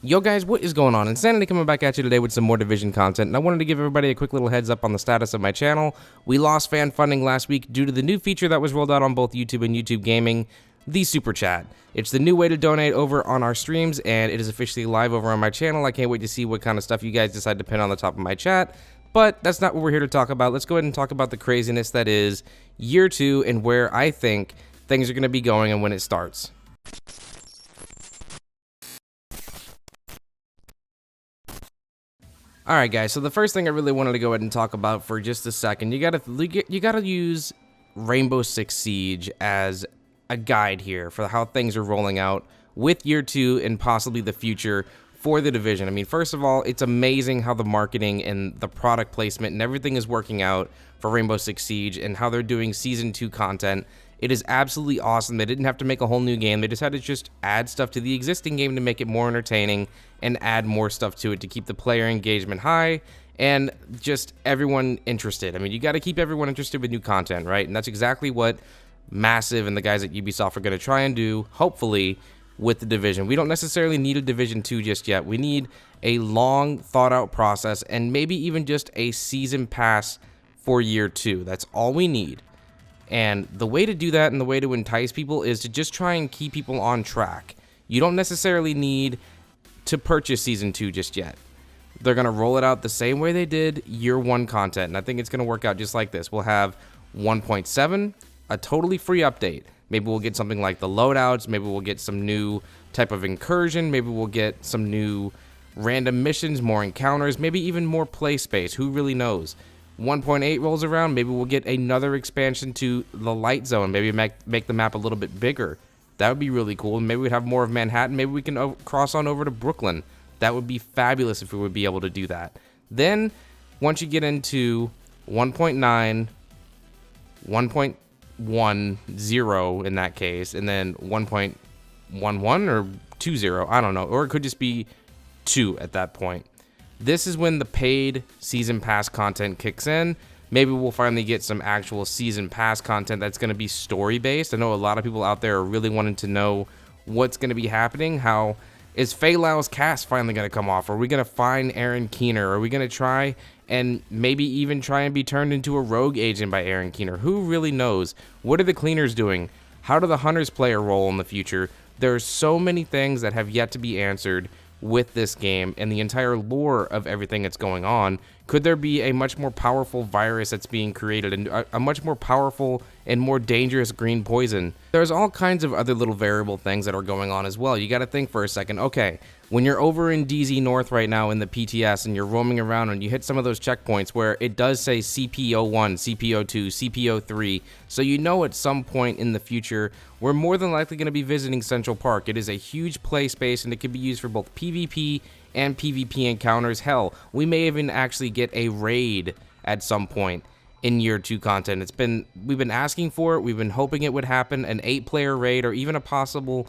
Yo guys, what is going on? Insanity coming back at you today with some more Division content, and I wanted to give everybody a quick little heads up on the status of my channel. We lost fan funding last week due to the new feature that was rolled out on both YouTube and YouTube Gaming, the Super Chat. It's the new way to donate over on our streams, and it is officially live over on my channel. I can't wait to see what kind of stuff you guys decide to pin on the top of my chat, but that's not what we're here to talk about. Let's go ahead and talk about the craziness that is Year 2 and where I think things are going to be going and when it starts. Alright guys, so the first thing I really wanted to go ahead and talk about for just a second, you gotta use Rainbow Six Siege as a guide here for how things are rolling out with Year 2 and possibly the future for the Division. I mean, first of all, it's amazing how the marketing and the product placement and everything is working out for Rainbow Six Siege and how they're doing Season 2 content. It is absolutely awesome. They didn't have to make a whole new game. They decided to just add stuff to the existing game to make it more entertaining and add more stuff to it to keep the player engagement high and just everyone interested. I mean, you got to keep everyone interested with new content, right? And that's exactly what Massive and the guys at Ubisoft are going to try and do, hopefully, with the Division. We don't necessarily need a Division 2 just yet. We need a long, thought-out process and maybe even just a season pass for Year 2. That's all we need. And the way to do that and the way to entice people is to just try and keep people on track. You don't necessarily need to purchase Season 2 just yet. They're going to roll it out the same way they did Year 1 content, and I think it's going to work out just like this. We'll have 1.7, a totally free update. Maybe we'll get something like the loadouts, maybe we'll get some new type of incursion, maybe we'll get some new random missions, more encounters, maybe even more play space, who really knows. 1.8 rolls around, maybe we'll get another expansion to the light zone, maybe make the map a little bit bigger. That would be really cool. Maybe we'd have more of Manhattan, maybe we can cross on over to Brooklyn. That would be fabulous if we would be able to do that. Then, once you get into 1.9, 1.10 in that case, and then 1.11 or 2.0, I don't know, or it could just be 2 at that point. This is when the paid season pass content kicks in. Maybe we'll finally get some actual season pass content that's going to be story based. I know a lot of people out there are really wanting to know what's going to be happening. How is Fei Lao's cast finally going to come off? Are we going to find Aaron Keener? Are we going to try and maybe even try and be turned into a rogue agent by Aaron Keener? Who really knows? What are the cleaners doing? How do the hunters play a role in the future? There are so many things that have yet to be answered with this game and the entire lore of everything that's going on. Could there be a much more powerful virus that's being created and a much more powerful and more dangerous green poison? There's all kinds of other little variable things that are going on as well. You got to think for a second, okay, when you're over in DZ North right now in the PTS and you're roaming around and you hit some of those checkpoints where it does say CP01, CP02, CP03, so you know at some point in the future we're more than likely going to be visiting Central Park. It is a huge play space and it can be used for both PvP and PvP encounters. Hell, we may even actually get a raid at some point in Year 2 content. We've been asking for it, we've been hoping it would happen, an 8-player raid or even a possible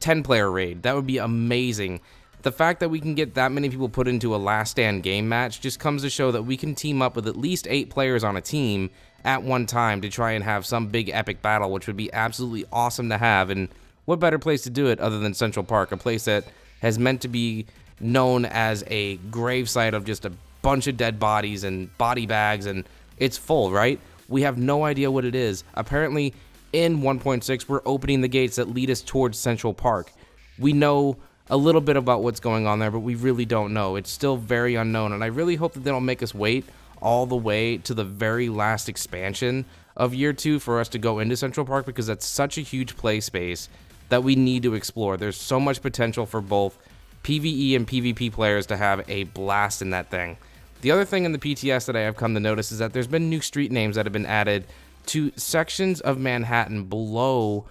10-player raid. That would be amazing. The fact that we can get that many people put into a last stand game match just comes to show that we can team up with at least 8 players on a team at one time to try and have some big epic battle, which would be absolutely awesome to have. And what better place to do it other than Central Park, a place that has meant to be known as a gravesite of just a bunch of dead bodies and body bags, and it's full, right? We have no idea what it is. Apparently, in 1.6, we're opening the gates that lead us towards Central Park. We know a little bit about what's going on there, but we really don't know. It's still very unknown, and I really hope that they don't make us wait all the way to the very last expansion of Year 2 for us to go into Central Park, because that's such a huge play space that we need to explore. There's so much potential for both PvE and PvP players to have a blast in that thing. The other thing in the PTS that I have come to notice is that there's been new street names that have been added to sections of Manhattan below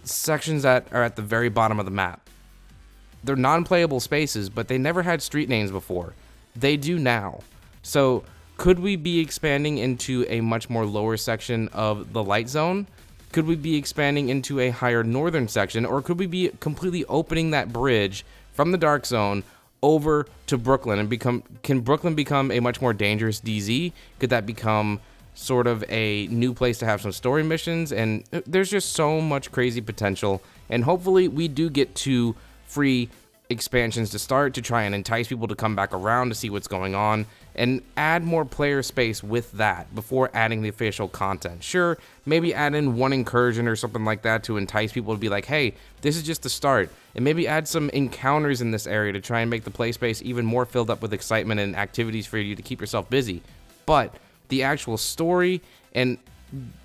sections that are at the very bottom of the map. They're non-playable spaces, but they never had street names before. They do now. So could we be expanding into a much more lower section of the light zone? Could we be expanding into a higher northern section? Or could we be completely opening that bridge from the dark zone over to Brooklyn and can Brooklyn become a much more dangerous DZ? Could that become sort of a new place to have some story missions? And there's just so much crazy potential, and hopefully we do get 2 free expansions to start to try and entice people to come back around to see what's going on and add more player space with that before adding the official content. Sure, maybe add in one incursion or something like that to entice people to be like, hey, this is just the start, and maybe add some encounters in this area to try and make the play space even more filled up with excitement and activities for you to keep yourself busy. But the actual story and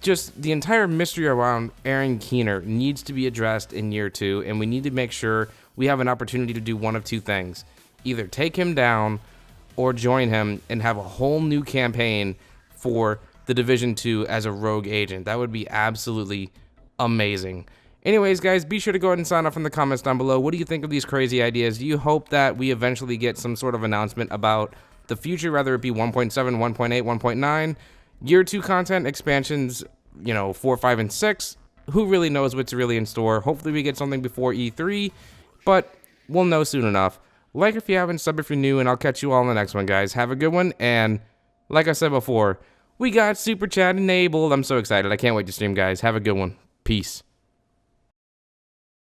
just the entire mystery around Aaron Keener needs to be addressed in year 2, and we need to make sure we have an opportunity to do one of two things. Either take him down or join him and have a whole new campaign for the Division 2 as a rogue agent. That would be absolutely amazing. Anyways, guys, be sure to go ahead and sign off in the comments down below. What do you think of these crazy ideas? Do you hope that we eventually get some sort of announcement about the future, whether it be 1.7, 1.8, 1.9, year 2 content, expansions, 4, 5, and 6? Who really knows what's really in store? Hopefully we get something before E3, but we'll know soon enough. Like if you haven't, sub if you're new, and I'll catch you all in the next one, guys. Have a good one, and like I said before, we got Super Chat enabled. I'm so excited. I can't wait to stream, guys. Have a good one. Peace.